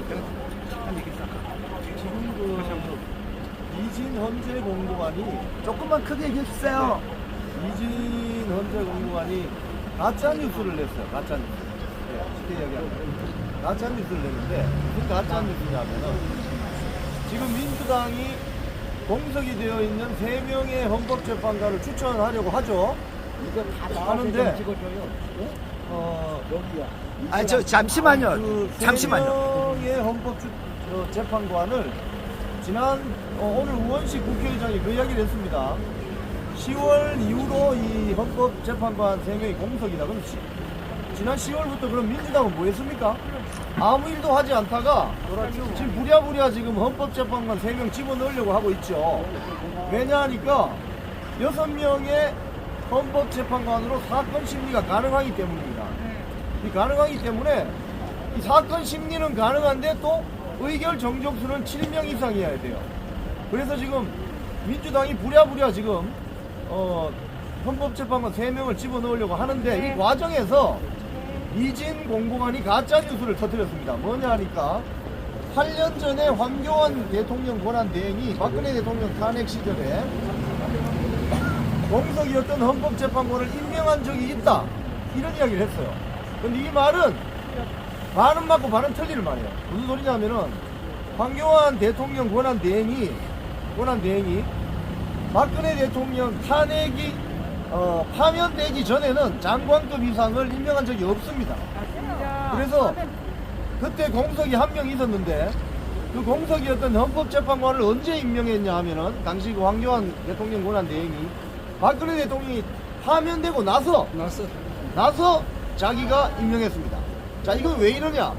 지금 이진 헌재 공보관이 조금만 크게 얘기해 주세요. 이진 헌재 공보관이 가짜 뉴스를 냈어요. 가짜 뉴스. 네, 쉽게 이야기하면 가짜 뉴스를 냈는데 무슨 가짜 뉴스냐면은 지금 민주당이 공석이 되어 있는 3명의 헌법재판관을 추천하려고 하죠. 이거 다 하는데 아니 저 잠시만요. 그 잠시만요. 3명의 헌법재판관을 지난 오늘 우원식 국회의장이 그 이야기를 했습니다. 10월 이후로 이 헌법재판관 3명이 공석이다. 그럼 지난 10월부터 그럼 민주당은 뭐 했습니까? 아무 일도 하지 않다가 지금 부랴부랴 지금 헌법재판관 3명 집어넣으려고 하고 있죠. 왜냐하니까 6명의 헌법재판관으로 사건 심리가 가능하기 때문입니다. 이 가능하기 때문에 이 사건 심리는 가능한데 또 의결 정족수는 7명 이상이어야 돼요. 그래서 지금 민주당이 부랴부랴 지금 헌법재판관 3명을 집어넣으려고 하는데 이 과정에서 이진 공보관이 가짜뉴스를 터뜨렸습니다. 뭐냐 하니까 8년 전에 황교안 대통령 권한대행이 박근혜 대통령 탄핵 시절에 공석이었던 헌법재판관을 임명한 적이 있다. 이런 이야기를 했어요. 근데 이 말은 반은 맞고 반은 틀리는 말이에요. 무슨 소리냐면은 황교안 대통령 권한대행이 박근혜 대통령 탄핵이 파면되기 전에는 장관급 이상을 임명한 적이 없습니다. 그래서 그때 공석이 한 명 있었는데 그 공석이었던 헌법재판관을 언제 임명했냐 하면은 당시 그 황교안 대통령 권한대행이 박근혜 대통령이 파면되고 나서 자기가 임명했습니다. 자, 이건 왜 이러냐?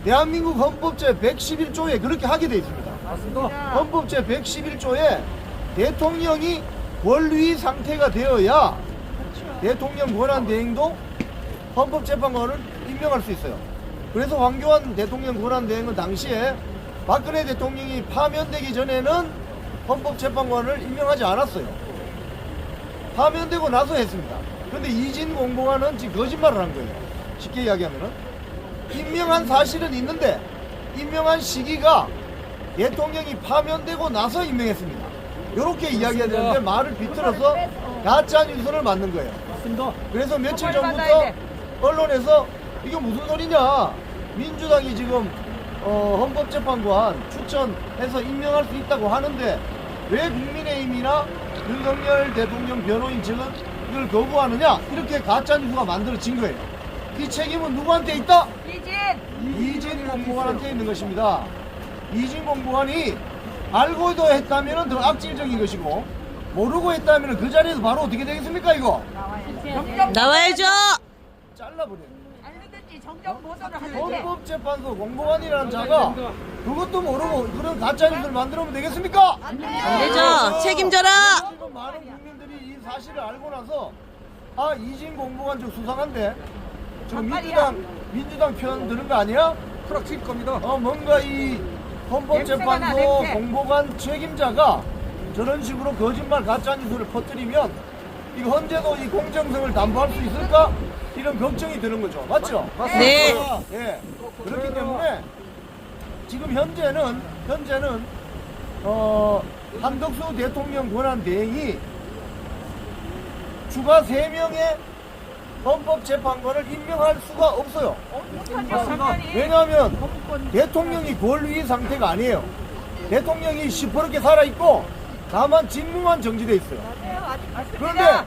대한민국 헌법제 111조에 그렇게 하게 돼 있습니다. 헌법제 111조에 대통령이 권위 상태가 되어야 대통령 권한대행도 헌법재판관을 임명할 수 있어요. 그래서 황교안 대통령 권한대행은 당시에 박근혜 대통령이 파면되기 전에는 헌법재판관을 임명하지 않았어요. 파면되고 나서 했습니다. 근데 이진 공보관은 지금 거짓말을 한 거예요. 쉽게 이야기하면은 임명한 사실은 있는데 임명한 시기가 대통령이 파면되고 나서 임명했습니다. 이렇게 이야기해야 되는데 말을 비틀어서 가짜 뉴스를 만든 거예요. 그래서 며칠 전부터 언론에서 이게 무슨 소리냐? 민주당이 지금 헌법재판관 추천해서 임명할 수 있다고 하는데 왜 국민의힘이나 윤석열 대통령 변호인 측은 이걸 거부하느냐? 이렇게 가짜 뉴스가 만들어진 거예요. 이 책임은 누구한테 있다? 이진 공보관한테 있는 것입니다. 이진 공보관이 알고도 했다면 더 악질적인 것이고 모르고 했다면 그 자리에서 바로 어떻게 되겠습니까 이거? 나와야죠. 잘라버려요. 알리든지 정정 보도를 하든지. 헌법재판소 공보관이라는 자가 그것도 모르고 그런 가짜뉴스를 만들어면 되겠습니까? 안 되죠. 책임져라. 지금 많은 국민들이 이 사실을 알고 나서 아 이진 공보관 좀 수상한데 지금 민주당 편 드는 거 아니야? 프락칠 겁니다. 뭔가 이 헌법재판소 공보관 책임자가 저런 식으로 거짓말 가짜뉴스를 퍼뜨리면 이 헌재도 이 공정성을 담보할 수 있을까? 이런 걱정이 드는 거죠. 맞죠? 네. 예. 그렇기 때문에 지금 현재는 한덕수 대통령 권한대행이 추가 3명의 헌법재판관을 임명할 수가 없어요. 왜냐하면 대통령이 권위 상태가 아니에요. 대통령이 시퍼렇게 살아있고 다만 직무만 정지돼 있어요. 그런데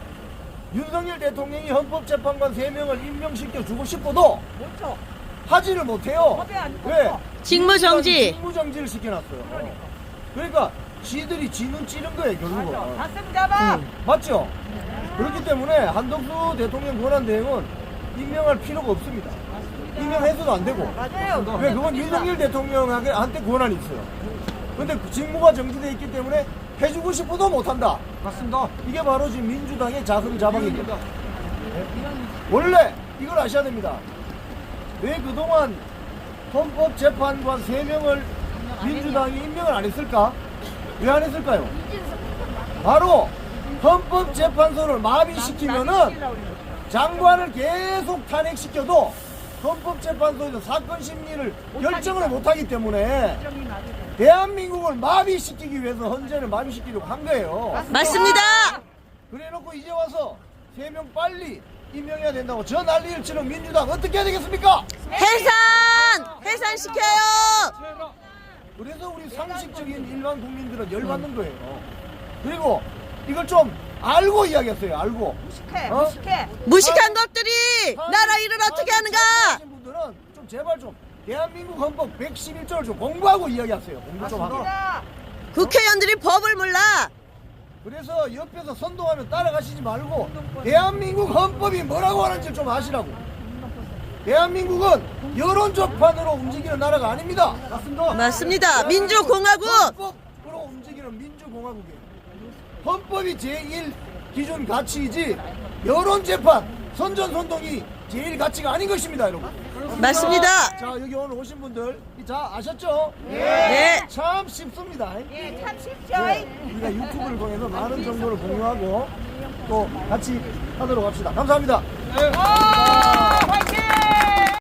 윤석열 대통령이 헌법재판관 3명을 임명시켜 주고 싶어도 하지를 못해요. 왜? 직무정지. 직무정지를 시켜놨어요. 그러니까 지들이 지는 찌른 거예요 결국은. 맞죠? 그렇기 때문에 한덕수 대통령 권한대행은 임명할 필요가 없습니다. 임명해서도 안 되고. 왜? 그건 윤석열 대통령한테 권한이 있어요. 근데 직무가 정지되어 있기 때문에 해주고 싶어도 못한다. 맞습니다. 이게 바로 지금 민주당의 자승자박입니다. 원래 이걸 아셔야 됩니다. 왜 그동안 헌법재판관 3명을 민주당이 임명을 안 했을까? 왜 안 했을까요? 바로 헌법재판소를 마비시키면은 장관을 계속 탄핵시켜도 헌법재판소에서 사건 심리를 결정을 못하기 때문에 대한민국을 마비시키기 위해서 헌재를 마비시키려고 한 거예요. 맞습니다. 그래놓고 이제 와서 3명 빨리 임명해야 된다고 저 난리를 치는 민주당 어떻게 해야 되겠습니까? 해산시켜요. 그래서 우리 상식적인 일반 국민들은 열받는 거예요. 그리고 이걸 좀 알고 이야기했어요. 알고. 무식해 어? 무식해. 무식한 것들이 나라 일을 어떻게 하는가? 하신 분들은 좀 제발 좀 대한민국 헌법 111조를 좀 공부하고 이야기하세요. 공부 좀 하고. 국회의원들이 법을 몰라. 그래서 옆에서 선동하면 따라가시지 말고 대한민국 헌법이 뭐라고 하는지 좀 아시라고. 대한민국은 여론조판으로 움직이는 나라가 아닙니다. 맞습니다. 맞습니다. 민주공화국. 헌법으로 움직이는 민주공화국이에요. 헌법이 제1 기준 가치이지 여론재판, 선전선동이 제1 가치가 아닌 것입니다, 여러분. 맞습니다. 자, 여기 오늘 오신 분들 자 아셨죠? 네. 참 쉽습니다. 예, 참 쉽죠. 네, 우리가 유튜브를 통해서 많은 정보를 공유하고 또 같이 하도록 합시다. 감사합니다.